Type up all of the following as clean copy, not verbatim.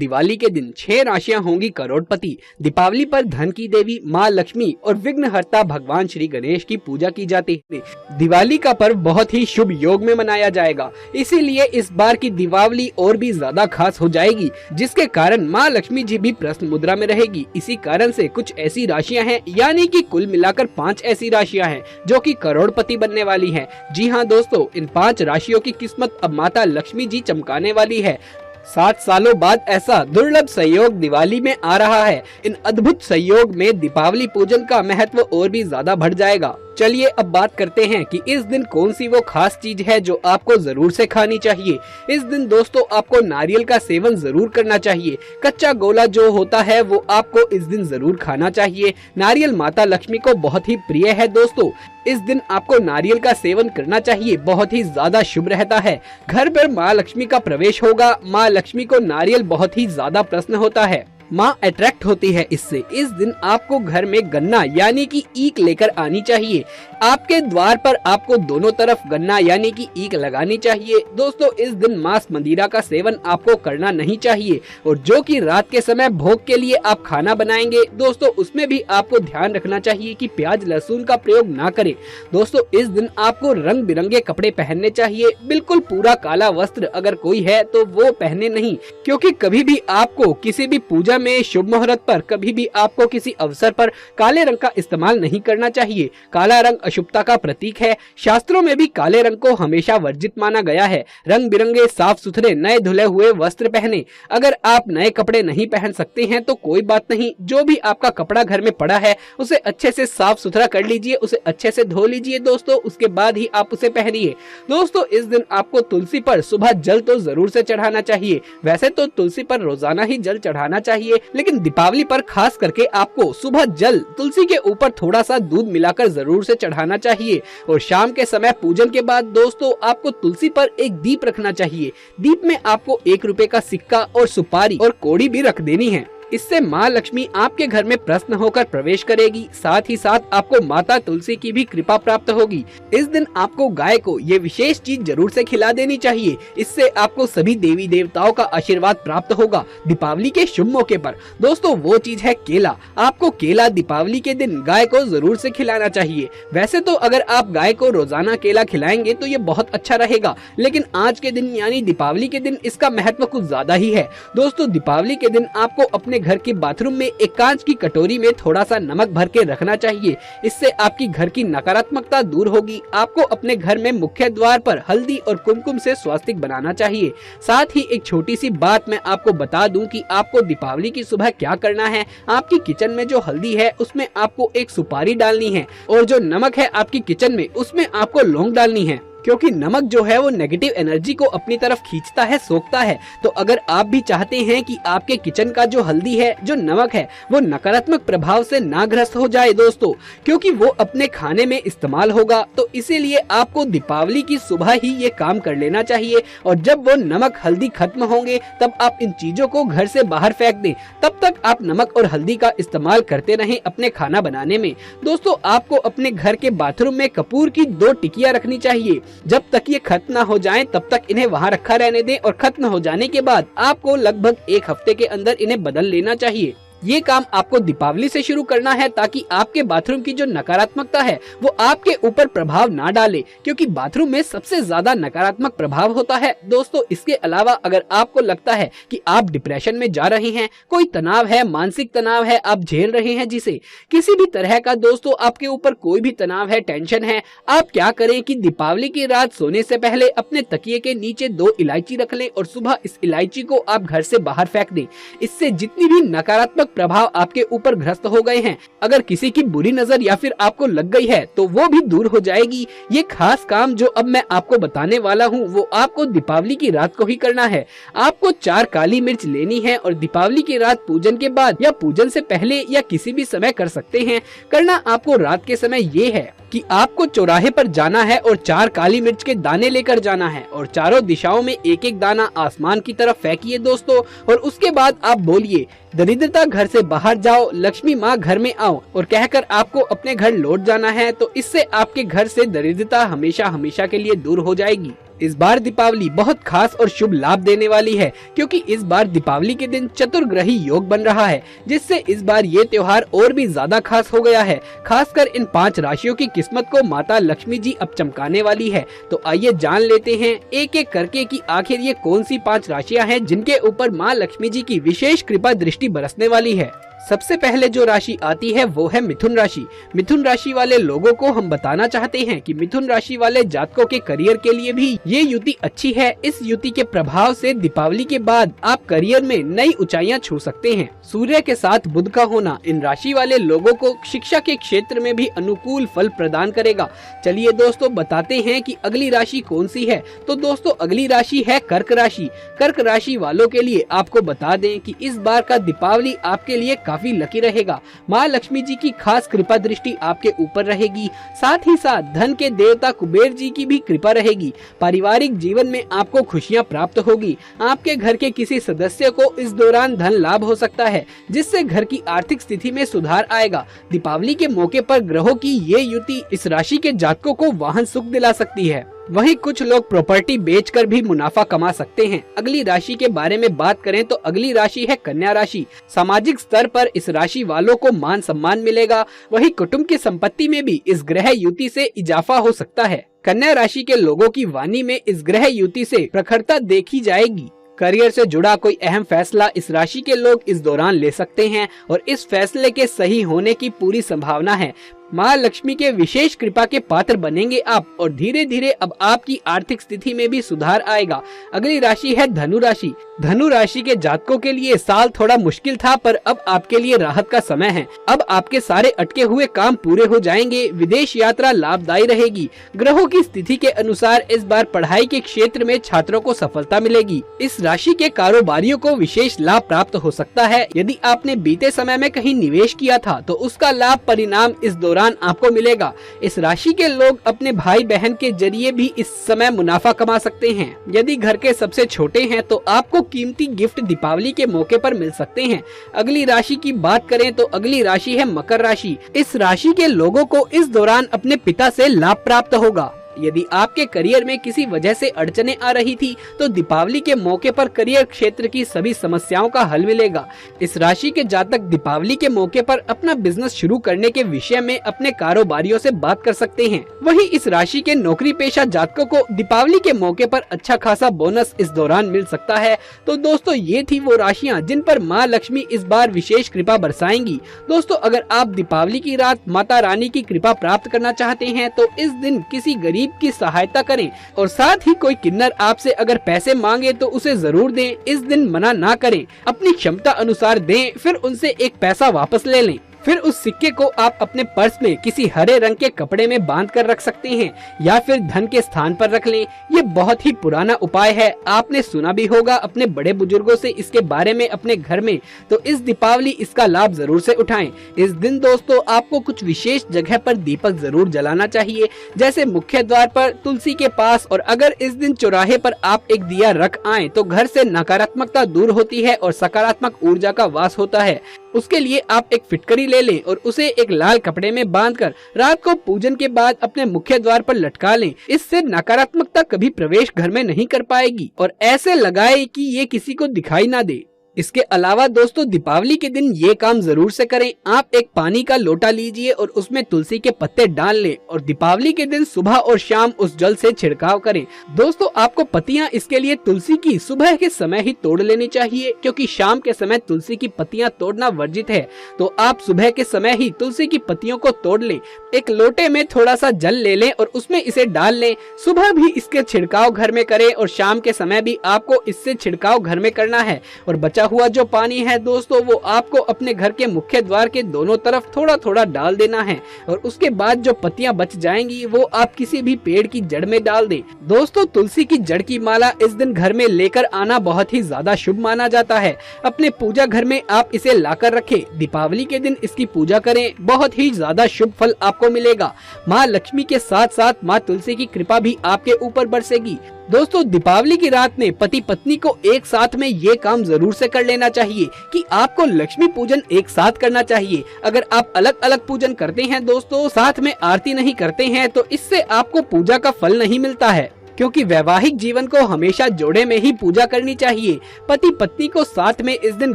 दिवाली के दिन 6 राशियां होंगी करोड़पति। दीपावली पर धन की देवी माँ लक्ष्मी और विघ्नहर्ता भगवान श्री गणेश की पूजा की जाती है। दिवाली का पर्व बहुत ही शुभ योग में मनाया जाएगा, इसीलिए इस बार की दीपावली और भी ज्यादा खास हो जाएगी, जिसके कारण माँ लक्ष्मी जी भी प्रश्न मुद्रा में रहेगी। इसी कारण से कुछ ऐसी राशियां हैं, यानी कि कुल मिलाकर 5 ऐसी राशियां हैं जो कि करोड़पति बनने वाली हैं। जी हाँ दोस्तों, इन 5 राशियों की किस्मत अब माता लक्ष्मी जी चमकाने वाली है। 7 सालों बाद ऐसा दुर्लभ संयोग दिवाली में आ रहा है। इन अद्भुत संयोग में दीपावली पूजन का महत्व और भी ज्यादा बढ़ जाएगा। चलिए अब बात करते हैं कि इस दिन कौन सी वो खास चीज है जो आपको जरूर से खानी चाहिए। इस दिन दोस्तों आपको नारियल का सेवन जरूर करना चाहिए। कच्चा गोला जो होता है वो आपको इस दिन जरूर खाना चाहिए। नारियल माता लक्ष्मी को बहुत ही प्रिय है दोस्तों। इस दिन आपको नारियल का सेवन करना चाहिए, बहुत ही ज्यादा शुभ रहता है। घर पर माँ लक्ष्मी का प्रवेश होगा। माँ लक्ष्मी को नारियल बहुत ही ज्यादा प्रसन्न होता है, माँ अट्रैक्ट होती है इससे। इस दिन आपको घर में गन्ना यानी कि ईख लेकर आनी चाहिए। आपके द्वार पर आपको दोनों तरफ गन्ना यानी कि ईख लगानी चाहिए। दोस्तों इस दिन मांस मदिरा का सेवन आपको करना नहीं चाहिए, और जो कि रात के समय भोग के लिए आप खाना बनाएंगे दोस्तों उसमें भी आपको ध्यान रखना चाहिए कि प्याज लहसुन का प्रयोग ना करें। दोस्तों इस दिन आपको रंग बिरंगे कपड़े पहनने चाहिए। बिल्कुल पूरा काला वस्त्र अगर कोई है तो वो पहने नहीं, क्योंकि कभी भी आपको किसी भी पूजा में शुभ मुहूर्त पर, कभी भी आपको किसी अवसर पर काले रंग का इस्तेमाल नहीं करना चाहिए। काला रंग अशुभता का प्रतीक है। शास्त्रों में भी काले रंग को हमेशा वर्जित माना गया है। रंग बिरंगे साफ सुथरे नए धुले हुए वस्त्र पहने। अगर आप नए कपड़े नहीं पहन सकते हैं तो कोई बात नहीं, जो भी आपका कपड़ा घर में पड़ा है उसे अच्छे से साफ सुथरा कर लीजिए, उसे अच्छे से धो लीजिए दोस्तों, उसके बाद ही आप उसे पहनिए। दोस्तों इस दिन आपको तुलसी पर सुबह जल तो जरूर से चढ़ाना चाहिए। वैसे तो तुलसी पर रोजाना ही जल चढ़ाना चाहिए, लेकिन दीपावली पर खास करके आपको सुबह जल तुलसी के ऊपर थोड़ा सा दूध मिलाकर जरूर से चढ़ाना चाहिए। और शाम के समय पूजन के बाद दोस्तों आपको तुलसी पर एक दीप रखना चाहिए। दीप में आपको 1 रुपए का सिक्का और सुपारी और कोड़ी भी रख देनी है। इससे माँ लक्ष्मी आपके घर में प्रसन्न होकर प्रवेश करेगी। साथ ही साथ आपको माता तुलसी की भी कृपा प्राप्त होगी। इस दिन आपको गाय को ये विशेष चीज जरूर से खिला देनी चाहिए। इससे आपको सभी देवी देवताओं का आशीर्वाद प्राप्त होगा दीपावली के शुभ मौके पर। दोस्तों वो चीज है केला। आपको केला दीपावली के दिन गाय को जरूर से खिलाना चाहिए। वैसे तो अगर आप गाय को रोजाना केला खिलाएंगे तो ये बहुत अच्छा रहेगा, लेकिन आज के दिन यानी दीपावली के दिन इसका महत्व कुछ ज्यादा ही है। दोस्तों दीपावली के दिन आपको अपने घर के बाथरूम में एक कांच की कटोरी में थोड़ा सा नमक भर के रखना चाहिए। इससे आपकी घर की नकारात्मकता दूर होगी। आपको अपने घर में मुख्य द्वार पर हल्दी और कुमकुम से स्वास्तिक बनाना चाहिए। साथ ही एक छोटी सी बात मैं आपको बता दूं कि आपको दीपावली की सुबह क्या करना है। आपकी किचन में जो हल्दी है उसमें आपको एक सुपारी डालनी है, और जो नमक है आपकी किचन में उसमें आपको लौंग डालनी है, क्योंकि नमक जो है वो नेगेटिव एनर्जी को अपनी तरफ खींचता है, सोखता है। तो अगर आप भी चाहते हैं कि आपके किचन का जो हल्दी है, जो नमक है, वो नकारात्मक प्रभाव से ना ग्रस्त हो जाए दोस्तों, क्योंकि वो अपने खाने में इस्तेमाल होगा, तो इसीलिए आपको दीपावली की सुबह ही ये काम कर लेना चाहिए। और जब वो नमक हल्दी खत्म होंगे तब आप इन चीजों को घर से बाहर फेंक दें। तब तक आप नमक और हल्दी का इस्तेमाल करते रहें अपने खाना बनाने में। दोस्तों आपको अपने घर के बाथरूम में कपूर की 2 टिकियां रखनी चाहिए। जब तक ये खत्म ना हो जाएं तब तक इन्हें वहाँ रखा रहने दें, और खत्म हो जाने के बाद आपको लगभग 1 हफ्ते के अंदर इन्हें बदल लेना चाहिए। ये काम आपको दीपावली से शुरू करना है, ताकि आपके बाथरूम की जो नकारात्मकता है वो आपके ऊपर प्रभाव ना डाले, क्योंकि बाथरूम में सबसे ज्यादा नकारात्मक प्रभाव होता है। दोस्तों इसके अलावा अगर आपको लगता है कि आप डिप्रेशन में जा रहे हैं, कोई तनाव है, मानसिक तनाव है, आप झेल रहे हैं जिसे किसी भी तरह का, दोस्तों आपके ऊपर कोई भी तनाव है, टेंशन है, आप क्या करें कि दीपावली की रात सोने से पहले अपने तकिए के नीचे 2 इलायची रख लें और सुबह इस इलायची को आप घर से बाहर फेंक दें। इससे जितनी भी नकारात्मक प्रभाव आपके ऊपर ग्रस्त हो गए हैं, अगर किसी की बुरी नजर या फिर आपको लग गई है तो वो भी दूर हो जाएगी। ये खास काम जो अब मैं आपको बताने वाला हूँ वो आपको दीपावली की रात को ही करना है। आपको 4 काली मिर्च लेनी है और दीपावली की रात पूजन के बाद या पूजन से पहले या किसी भी समय कर सकते हैं। करना आपको रात के समय ये है कि आपको चौराहे पर जाना है और 4 काली मिर्च के दाने लेकर जाना है, और चारों दिशाओं में 1-1 दाना आसमान की तरफ फेंकिए दोस्तों। और उसके बाद आप बोलिए, दरिद्रता घर से बाहर जाओ, लक्ष्मी माँ घर में आओ, और कहकर आपको अपने घर लौट जाना है। तो इससे आपके घर से दरिद्रता हमेशा हमेशा के लिए दूर हो जाएगी। इस बार दीपावली बहुत खास और शुभ लाभ देने वाली है, क्योंकि इस बार दीपावली के दिन चतुर्ग्रही योग बन रहा है, जिससे इस बार ये त्योहार और भी ज्यादा खास हो गया है। खासकर इन 5 राशियों की किस्मत को माता लक्ष्मी जी अब चमकाने वाली है। तो आइए जान लेते हैं एक एक करके कि आखिर ये कौन सी 5 राशियां हैं जिनके ऊपर माँ लक्ष्मी जी की विशेष कृपा दृष्टि बरसने वाली है। सबसे पहले जो राशि आती है वो है मिथुन राशि। मिथुन राशि वाले लोगों को हम बताना चाहते हैं कि मिथुन राशि वाले जातकों के करियर के लिए भी ये युति अच्छी है। इस युति के प्रभाव से दीपावली के बाद आप करियर में नई ऊंचाइयां छू सकते हैं। सूर्य के साथ बुध का होना इन राशि वाले लोगों को शिक्षा के क्षेत्र में भी अनुकूल फल प्रदान करेगा। चलिए दोस्तों बताते हैं कि अगली राशि कौन सी है। तो दोस्तों अगली राशि है कर्क राशि। कर्क राशि वालों के लिए आपको बता दें कि इस बार का दीपावली आपके लिए काफी लकी रहेगा। माँ लक्ष्मी जी की खास कृपा दृष्टि आपके ऊपर रहेगी। साथ ही साथ धन के देवता कुबेर जी की भी कृपा रहेगी। पारिवारिक जीवन में आपको खुशियाँ प्राप्त होगी। आपके घर के किसी सदस्य को इस दौरान धन लाभ हो सकता है, जिससे घर की आर्थिक स्थिति में सुधार आएगा। दीपावली के मौके पर ग्रहों की ये युति इस राशि के जातकों को वाहन सुख दिला सकती है। वहीं कुछ लोग प्रॉपर्टी बेचकर भी मुनाफा कमा सकते हैं। अगली राशि के बारे में बात करें तो अगली राशि है कन्या राशि। सामाजिक स्तर पर इस राशि वालों को मान सम्मान मिलेगा। वहीं कुटुंब की संपत्ति में भी इस ग्रह युति से इजाफा हो सकता है। कन्या राशि के लोगों की वाणी में इस ग्रह युति से प्रखरता देखी जाएगी। करियर से जुड़ा कोई अहम फैसला इस राशि के लोग इस दौरान ले सकते हैं और इस फैसले के सही होने की पूरी संभावना है। माँ लक्ष्मी के विशेष कृपा के पात्र बनेंगे आप और धीरे धीरे अब आपकी आर्थिक स्थिति में भी सुधार आएगा। अगली राशि है धनु राशि। धनु राशि के जातकों के लिए साल थोड़ा मुश्किल था, पर अब आपके लिए राहत का समय है। अब आपके सारे अटके हुए काम पूरे हो जाएंगे। विदेश यात्रा लाभदायी रहेगी। ग्रहों की स्थिति के अनुसार इस बार पढ़ाई के क्षेत्र में छात्रों को सफलता मिलेगी। इस राशि के कारोबारियों को विशेष लाभ प्राप्त हो सकता है। यदि आपने बीते समय में कहीं निवेश किया था तो उसका लाभ परिणाम इस दौरान आपको मिलेगा। इस राशि के लोग अपने भाई बहन के जरिए भी इस समय मुनाफा कमा सकते हैं। यदि घर के सबसे छोटे हैं तो आपको कीमती गिफ्ट दीपावली के मौके पर मिल सकते हैं। अगली राशि की बात करें तो अगली राशि है मकर राशि। इस राशि के लोगों को इस दौरान अपने पिता से लाभ प्राप्त होगा। यदि आपके करियर में किसी वजह से अड़चनें आ रही थी तो दीपावली के मौके पर करियर क्षेत्र की सभी समस्याओं का हल मिलेगा। इस राशि के जातक दीपावली के मौके पर अपना बिजनेस शुरू करने के विषय में अपने कारोबारियों से बात कर सकते हैं। वहीं इस राशि के नौकरी पेशा जातकों को दीपावली के मौके पर अच्छा खासा बोनस इस दौरान मिल सकता है। तो दोस्तों ये थी वो राशियाँ जिन पर माँ लक्ष्मी इस बार विशेष कृपा बरसाएंगी। दोस्तों अगर आप दीपावली की रात माता रानी की कृपा प्राप्त करना चाहते हैं तो इस दिन किसी गरीब की सहायता करें और साथ ही कोई किन्नर आपसे अगर पैसे मांगे तो उसे जरूर दें। इस दिन मना ना करें, अपनी क्षमता अनुसार दें, फिर उनसे एक पैसा वापस ले लें। फिर उस सिक्के को आप अपने पर्स में किसी हरे रंग के कपड़े में बांध कर रख सकते हैं या फिर धन के स्थान पर रख लें। ये बहुत ही पुराना उपाय है, आपने सुना भी होगा अपने बड़े बुजुर्गों से इसके बारे में अपने घर में। तो इस दीपावली इसका लाभ जरूर से उठाएं। इस दिन दोस्तों आपको कुछ विशेष जगह पर दीपक जरूर जलाना चाहिए, जैसे मुख्य द्वार पर, तुलसी के पास। और अगर इस दिन चौराहे पर आप एक दिया रख आएं तो घर से नकारात्मकता दूर होती है और सकारात्मक ऊर्जा का वास होता है। उसके लिए आप एक फिटकरी ले लें और उसे एक लाल कपड़े में बांधकर रात को पूजन के बाद अपने मुख्य द्वार पर लटका लें। इससे नकारात्मकता कभी प्रवेश घर में नहीं कर पाएगी और ऐसे लगाए कि ये किसी को दिखाई ना दे। इसके अलावा दोस्तों दीपावली के दिन ये काम जरूर से करें। आप एक पानी का लोटा लीजिए और उसमें तुलसी के पत्ते डाल लें और दीपावली के दिन सुबह और शाम उस जल से छिड़काव करें। दोस्तों आपको पत्तियां इसके लिए तुलसी की सुबह के समय ही तोड़ लेनी चाहिए, क्योंकि शाम के समय तुलसी की पत्तियां तोड़ना वर्जित है। तो आप सुबह के समय ही तुलसी की पत्तियों को तोड़ लें। एक लोटे में थोड़ा सा जल ले लें और उसमें इसे डाल लें। सुबह भी इसके छिड़काव घर में करें और शाम के समय भी आपको इससे छिड़काव घर में करना है। और बचा हुआ जो पानी है दोस्तों वो आपको अपने घर के मुख्य द्वार के दोनों तरफ थोड़ा थोड़ा डाल देना है और उसके बाद जो पत्तियां बच जाएंगी वो आप किसी भी पेड़ की जड़ में डाल दें। दोस्तों तुलसी की जड़ की माला इस दिन घर में लेकर आना बहुत ही ज्यादा शुभ माना जाता है। अपने पूजा घर में आप इसे लाकर रखें। दीपावली के दिन इसकी पूजा करें, बहुत ही ज्यादा शुभ फल आपको मिलेगा। माँ लक्ष्मी के साथ साथ माँ तुलसी की कृपा भी आपके ऊपर बरसेगी। दोस्तों दीपावली की रात में पति पत्नी को एक साथ में ये काम जरूर से कर लेना चाहिए कि आपको लक्ष्मी पूजन एक साथ करना चाहिए। अगर आप अलग अलग पूजन करते हैं दोस्तों, साथ में आरती नहीं करते हैं, तो इससे आपको पूजा का फल नहीं मिलता है। क्योंकि वैवाहिक जीवन को हमेशा जोड़े में ही पूजा करनी चाहिए। पति पत्नी को साथ में इस दिन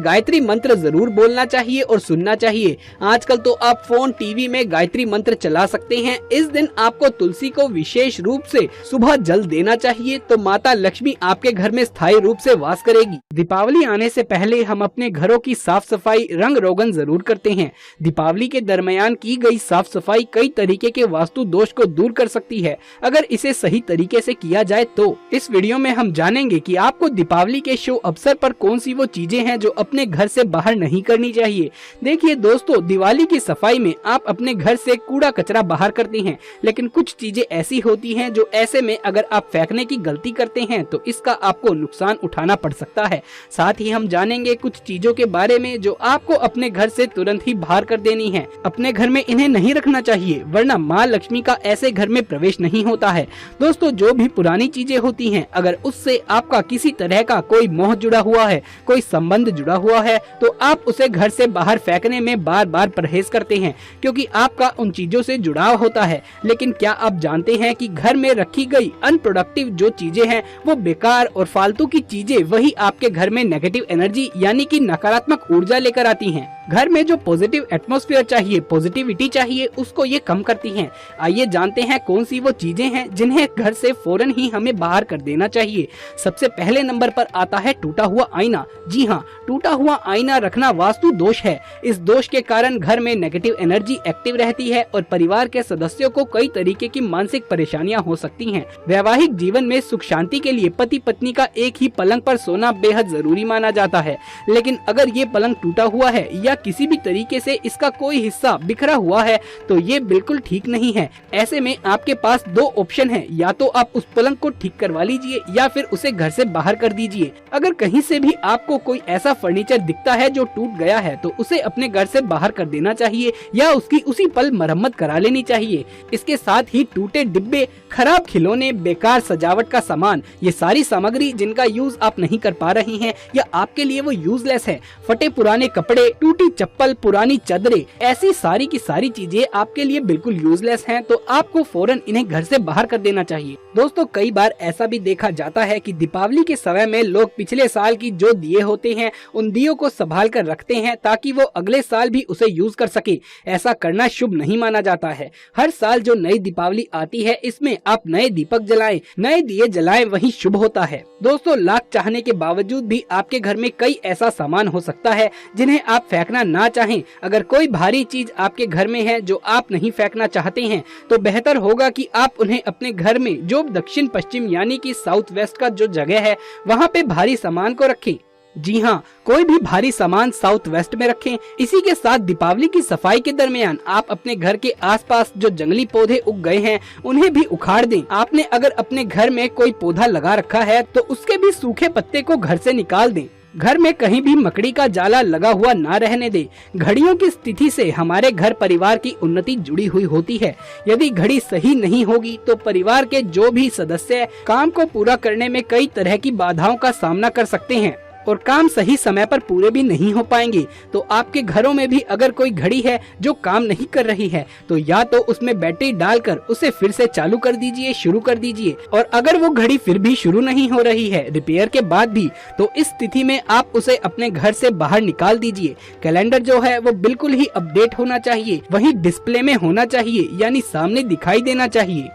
गायत्री मंत्र जरूर बोलना चाहिए और सुनना चाहिए। आजकल तो आप फोन टीवी में गायत्री मंत्र चला सकते हैं। इस दिन आपको तुलसी को विशेष रूप से सुबह जल देना चाहिए, तो माता लक्ष्मी आपके घर में स्थायी रूप से वास करेगी। दीपावली आने से पहले हम अपने घरों की साफ सफाई रंग रोगन जरूर करते हैं। दीपावली के दरमियान की गई साफ सफाई कई तरीके के वास्तु दोष को दूर कर सकती है, अगर इसे सही तरीके से किया जाए तो। इस वीडियो में हम जानेंगे कि आपको दीपावली के शुभ अवसर पर कौन सी वो चीजें हैं जो अपने घर से बाहर नहीं करनी चाहिए। देखिए दोस्तों, दिवाली की सफाई में आप अपने घर से कूड़ा कचरा बाहर करते हैं, लेकिन कुछ चीजें ऐसी होती हैं जो ऐसे में अगर आप फेंकने की गलती करते हैं तो इसका आपको नुकसान उठाना पड़ सकता है। साथ ही हम जानेंगे कुछ चीजों के बारे में जो आपको अपने घर से तुरंत ही बाहर कर देनी है। अपने घर में इन्हें नहीं रखना चाहिए, वरना माँ लक्ष्मी का ऐसे घर में प्रवेश नहीं होता है। दोस्तों, जो भी पुरानी चीजें होती हैं, अगर उससे आपका किसी तरह का कोई मोह जुड़ा हुआ है, कोई संबंध जुड़ा हुआ है, तो आप उसे घर से बाहर फेंकने में बार बार परहेज करते हैं, क्योंकि आपका उन चीजों से जुड़ाव होता है। लेकिन क्या आप जानते हैं कि घर में रखी गई अनप्रोडक्टिव जो चीजें हैं वो बेकार और फालतू की चीजें वही आपके घर में नेगेटिव एनर्जी यानी कि नकारात्मक ऊर्जा लेकर आती हैं। घर में जो पॉजिटिव एटमॉस्फेयर चाहिए, पॉजिटिविटी चाहिए, उसको ये कम करती हैं। आइए जानते हैं कौन सी वो चीजें हैं जिन्हें घर से फौरन ही हमें बाहर कर देना चाहिए। सबसे पहले नंबर पर आता है टूटा हुआ आईना। जी हाँ, टूटा हुआ आईना रखना वास्तु दोष है। इस दोष के कारण घर में नेगेटिव एनर्जी एक्टिव रहती है और परिवार के सदस्यों को कई तरीके की मानसिक परेशानियां हो सकती हैं। वैवाहिक जीवन में सुख शांति के लिए पति पत्नी का एक ही पलंग पर सोना बेहद जरूरी माना जाता है, लेकिन अगर ये पलंग टूटा हुआ है या किसी भी तरीके से इसका कोई हिस्सा बिखरा हुआ है तो ये बिल्कुल ठीक नहीं है। ऐसे में आपके पास दो ऑप्शन है, या तो आप उस पलंग को ठीक करवा लीजिए या फिर उसे घर से बाहर कर दीजिए। अगर कहीं से भी आपको कोई ऐसा फर्नीचर दिखता है जो टूट गया है तो उसे अपने घर से बाहर कर देना चाहिए या उसकी उसी पल मरम्मत करा लेनी चाहिए। इसके साथ ही टूटे डिब्बे, खराब खिलौने, बेकार सजावट का सामान, ये सारी सामग्री जिनका यूज आप नहीं कर पा रही हैं या आपके लिए वो यूजलेस है, फटे पुराने कपड़े, टूटी चप्पल, पुरानी चादरें, ऐसी सारी की सारी चीजें आपके लिए बिल्कुल यूजलेस हैं, तो आपको फौरन इन्हें घर से बाहर कर देना चाहिए। दोस्तों, कई बार ऐसा भी देखा जाता है कि दीपावली के समय में लोग पिछले साल की जो दिए होते हैं उन दियों को संभाल कर रखते हैं ताकि वो अगले साल भी उसे यूज कर सके। ऐसा करना शुभ नहीं माना जाता है। हर साल जो नई दीपावली आती है इसमें आप नए दीपक जलाएं, नए दिए जलाएं, वही शुभ होता है। दोस्तों, लाख चाहने के बावजूद भी आपके घर में कई ऐसा सामान हो सकता है जिन्हें आप फेंकना ना चाहें। अगर कोई भारी चीज आपके घर में है जो आप नहीं फेंकना चाहते हैं तो बेहतर होगा कि आप उन्हें अपने घर में जो दक्षिण पश्चिम यानी कि साउथ वेस्ट का जो जगह है वहाँ पे भारी सामान को रखें। जी हाँ, कोई भी भारी सामान साउथ वेस्ट में रखें। इसी के साथ दीपावली की सफाई के दरमियान आप अपने घर के आसपास जो जंगली पौधे उग गए हैं उन्हें भी उखाड़ दें। आपने अगर अपने घर में कोई पौधा लगा रखा है तो उसके भी सूखे पत्ते को घर से निकाल दें। घर में कहीं भी मकड़ी का जाला लगा हुआ ना रहने दे। घड़ियों की स्थिति से हमारे घर परिवार की उन्नति जुड़ी हुई होती है। यदि घड़ी सही नहीं होगी तो परिवार के जो भी सदस्य काम को पूरा करने में कई तरह की बाधाओं का सामना कर सकते हैं और काम सही समय पर पूरे भी नहीं हो पाएंगे। तो आपके घरों में भी अगर कोई घड़ी है जो काम नहीं कर रही है तो या तो उसमें बैटरी डालकर उसे फिर से चालू कर दीजिए, शुरू कर दीजिए। और अगर वो घड़ी फिर भी शुरू नहीं हो रही है रिपेयर के बाद भी, तो इस स्थिति में आप उसे अपने घर से बाहर निकाल दीजिए। कैलेंडर जो है वो बिल्कुल ही अपडेट होना चाहिए, वही डिस्प्ले में होना चाहिए, यानी सामने दिखाई देना चाहिए।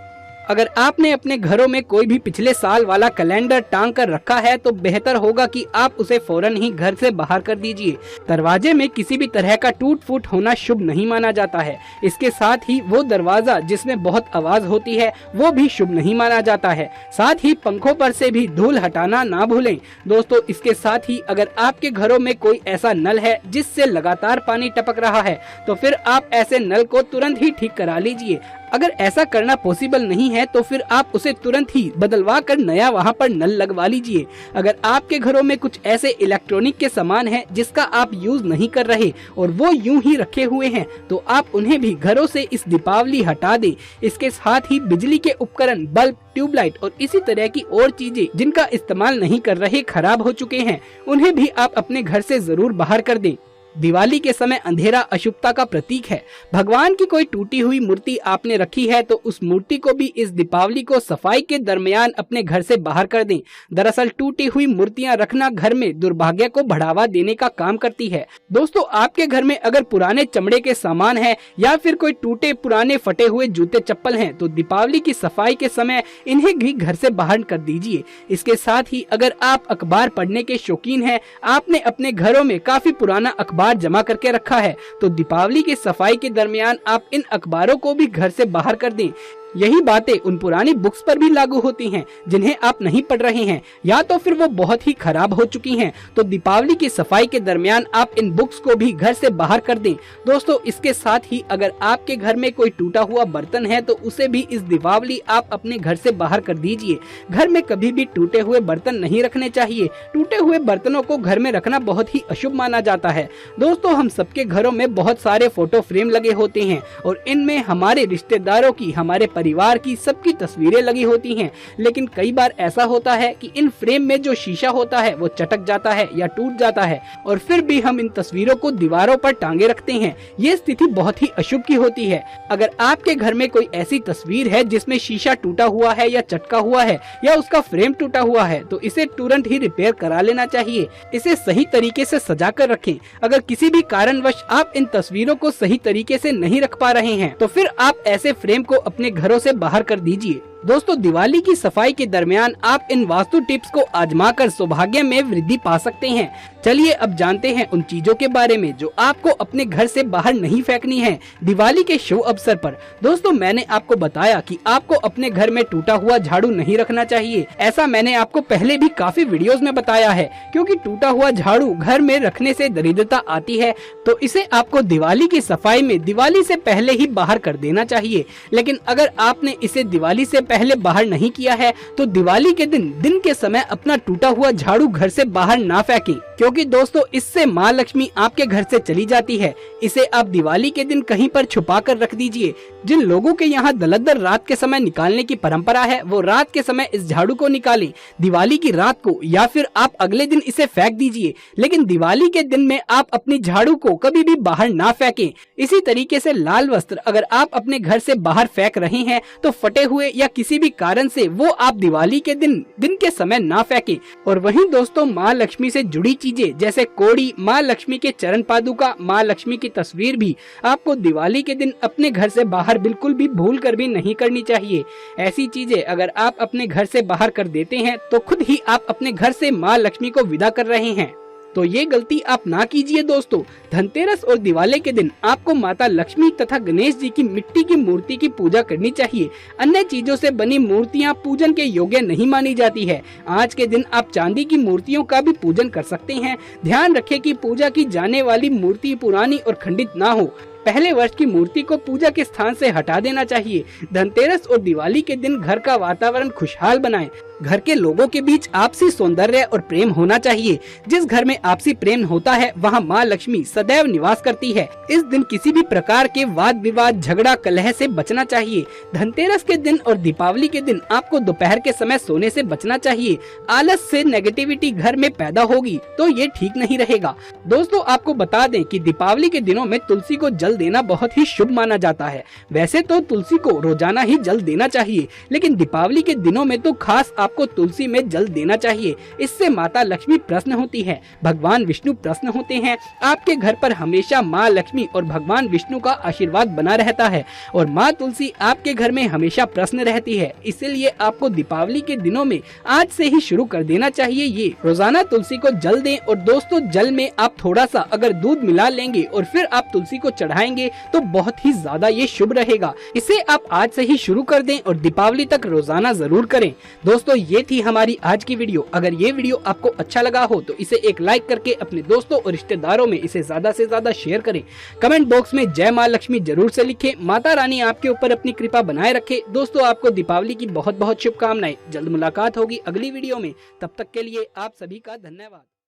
अगर आपने अपने घरों में कोई भी पिछले साल वाला कैलेंडर टांग कर रखा है तो बेहतर होगा कि आप उसे फौरन ही घर से बाहर कर दीजिए। दरवाजे में किसी भी तरह का टूट फूट होना शुभ नहीं माना जाता है। इसके साथ ही वो दरवाजा जिसमें बहुत आवाज होती है वो भी शुभ नहीं माना जाता है। साथ ही पंखों पर से भी धूल हटाना ना भूलें। दोस्तों, इसके साथ ही अगर आपके घरों में कोई ऐसा नल है जिससे लगातार पानी टपक रहा है तो फिर आप ऐसे नल को तुरंत ही ठीक करा लीजिए। अगर ऐसा करना पॉसिबल नहीं है तो फिर आप उसे तुरंत ही बदलवा कर नया वहाँ पर नल लगवा लीजिए। अगर आपके घरों में कुछ ऐसे इलेक्ट्रॉनिक के सामान हैं जिसका आप यूज नहीं कर रहे और वो यूं ही रखे हुए हैं तो आप उन्हें भी घरों से इस दीपावली हटा दें। इसके साथ ही बिजली के उपकरण, बल्ब, ट्यूबलाइट और इसी तरह की और चीजें जिनका इस्तेमाल नहीं कर रहे, खराब हो चुके हैं, उन्हें भी आप अपने घर से जरूर बाहर कर दें। दिवाली के समय अंधेरा अशुभता का प्रतीक है। भगवान की कोई टूटी हुई मूर्ति आपने रखी है तो उस मूर्ति को भी इस दीपावली को सफाई के दरमियान अपने घर से बाहर कर दें। दरअसल टूटी हुई मूर्तियां रखना घर में दुर्भाग्य को बढ़ावा देने का काम करती है। दोस्तों, आपके घर में अगर पुराने चमड़े के सामान है या फिर कोई टूटे पुराने फटे हुए जूते चप्पल हैं तो दीपावली की सफाई के समय इन्हें भी घर से बाहर कर दीजिए। इसके साथ ही अगर आप अखबार पढ़ने के शौकीन हैं, आपने अपने घरों में काफी पुराना अखबार जमा करके रखा है तो दीपावली की सफाई के दरमियान आप इन अखबारों को भी घर से बाहर कर दें। यही बातें उन पुरानी बुक्स पर भी लागू होती हैं जिन्हें आप नहीं पढ़ रहे हैं या तो फिर वो बहुत ही खराब हो चुकी हैं, तो दीपावली की सफाई के दरमियान आप इन बुक्स को भी घर से बाहर कर दें। दोस्तों, इसके साथ ही अगर आपके घर में कोई टूटा हुआ बर्तन है तो उसे भी इस दीपावली आप अपने घर से बाहर कर दीजिए। घर में कभी भी टूटे हुए बर्तन नहीं रखने चाहिए। टूटे हुए बर्तनों को घर में रखना बहुत ही अशुभ माना जाता है। दोस्तों, हम सबके घरों में बहुत सारे फोटो फ्रेम लगे होते हैं और इनमें हमारे रिश्तेदारों की, हमारे परिवार की, सबकी तस्वीरें लगी होती हैं। लेकिन कई बार ऐसा होता है कि इन फ्रेम में जो शीशा होता है वो चटक जाता है या टूट जाता है और फिर भी हम इन तस्वीरों को दीवारों पर टांगे रखते हैं। ये स्थिति बहुत ही अशुभ की होती है। अगर आपके घर में कोई ऐसी तस्वीर है जिसमें शीशा टूटा हुआ है या चटका हुआ है या उसका फ्रेम टूटा हुआ है तो इसे तुरंत ही रिपेयर करा लेना चाहिए। इसे सही तरीके से सजा कर रखें। अगर किसी भी कारणवश आप इन तस्वीरों को सही तरीके से नहीं रख पा रहे हैं तो फिर आप ऐसे फ्रेम को अपने घरों से बाहर कर दीजिए। दोस्तों, दिवाली की सफाई के दरमियान आप इन वास्तु टिप्स को आजमाकर सौभाग्य में वृद्धि पा सकते हैं। चलिए अब जानते हैं उन चीजों के बारे में जो आपको अपने घर से बाहर नहीं फेंकनी है दिवाली के शुभ अवसर पर। दोस्तों, मैंने आपको बताया कि आपको अपने घर में टूटा हुआ झाड़ू नहीं रखना चाहिए। ऐसा मैंने आपको पहले भी काफी वीडियोस में बताया है, क्योंकि टूटा हुआ झाड़ू घर में रखने से दरिद्रता आती है। तो इसे आपको दिवाली की सफाई में दिवाली से पहले ही बाहर कर देना चाहिए। लेकिन अगर आपने इसे दिवाली से पहले बाहर नहीं किया है तो दिवाली के दिन के समय अपना टूटा हुआ झाड़ू घर से बाहर ना फेंकें, क्योंकि दोस्तों इससे माँ लक्ष्मी आपके घर से चली जाती है। इसे आप दिवाली के दिन कहीं पर छुपा कर रख दीजिए। जिन लोगों के यहाँ दलदर रात के समय निकालने की परंपरा है वो रात के समय इस झाड़ू को निकालें दिवाली की रात को, या फिर आप अगले दिन इसे फेंक दीजिए। लेकिन दिवाली के दिन में आप अपनी झाड़ू को कभी भी बाहर ना फेंकें। इसी तरीके से लाल वस्त्र अगर आप अपने घर से बाहर फेंक रहे हैं तो फटे हुए या किसी भी कारण से वो आप दिवाली के दिन के समय ना फेंकें। और वहीं दोस्तों, माँ लक्ष्मी से जुड़ी चीजें जैसे कोड़ी, माँ लक्ष्मी के चरण पादुका, माँ लक्ष्मी की तस्वीर भी आपको दिवाली के दिन अपने घर से बाहर बिल्कुल भी भूल कर भी नहीं करनी चाहिए। ऐसी चीजें अगर आप अपने घर से बाहर कर देते हैं तो खुद ही आप अपने घर से माँ लक्ष्मी को विदा कर रहे हैं। तो ये गलती आप ना कीजिए। दोस्तों, धनतेरस और दिवाली के दिन आपको माता लक्ष्मी तथा गणेश जी की मिट्टी की मूर्ति की पूजा करनी चाहिए। अन्य चीजों से बनी मूर्तियां पूजन के योग्य नहीं मानी जाती है। आज के दिन आप चांदी की मूर्तियों का भी पूजन कर सकते हैं। ध्यान रखें कि पूजा की जाने वाली मूर्ति पुरानी और खंडित ना हो। पहले वर्ष की मूर्ति को पूजा के स्थान से हटा देना चाहिए। धनतेरस और दिवाली के दिन घर का वातावरण खुशहाल बनाएं। घर के लोगों के बीच आपसी सौंदर्य और प्रेम होना चाहिए। जिस घर में आपसी प्रेम होता है वहाँ माँ लक्ष्मी सदैव निवास करती है। इस दिन किसी भी प्रकार के वाद विवाद, झगड़ा, कलह से बचना चाहिए। धनतेरस के दिन और दीपावली के दिन आपको दोपहर के समय सोने से बचना चाहिए। आलस से नेगेटिविटी घर में पैदा होगी तो ये ठीक नहीं रहेगा। दोस्तों, आपको बता दें कि दीपावली के दिनों में तुलसी को जल देना बहुत ही शुभ माना जाता है। वैसे तो तुलसी को रोजाना ही जल देना चाहिए, लेकिन दीपावली के दिनों में तो खास आपको तुलसी में जल देना चाहिए। इससे माता लक्ष्मी प्रसन्न होती है, भगवान विष्णु प्रसन्न होते हैं। आपके घर पर हमेशा माँ लक्ष्मी और भगवान विष्णु का आशीर्वाद बना रहता है और माँ तुलसी आपके घर में हमेशा प्रसन्न रहती है। इसीलिए आपको दीपावली के दिनों में आज से ही शुरू कर देना चाहिए ये रोजाना तुलसी को जल दें। और दोस्तों, जल में आप थोड़ा सा अगर दूध मिला लेंगे और फिर आप तुलसी को चढ़ाएंगे तो बहुत ही ज्यादा ये शुभ रहेगा। इसे आप आज से ही शुरू कर दें और दीपावली तक रोजाना जरूर करें। दोस्तों, ये थी हमारी आज की वीडियो। अगर ये वीडियो आपको अच्छा लगा हो तो इसे एक लाइक करके अपने दोस्तों और रिश्तेदारों में इसे ज्यादा से ज्यादा शेयर करें। कमेंट बॉक्स में जय माँ लक्ष्मी जरूर से लिखें। माता रानी आपके ऊपर अपनी कृपा बनाए रखे। दोस्तों, आपको दीपावली की बहुत बहुत शुभकामनाएं। जल्द मुलाकात होगी अगली वीडियो में। तब तक के लिए आप सभी का धन्यवाद।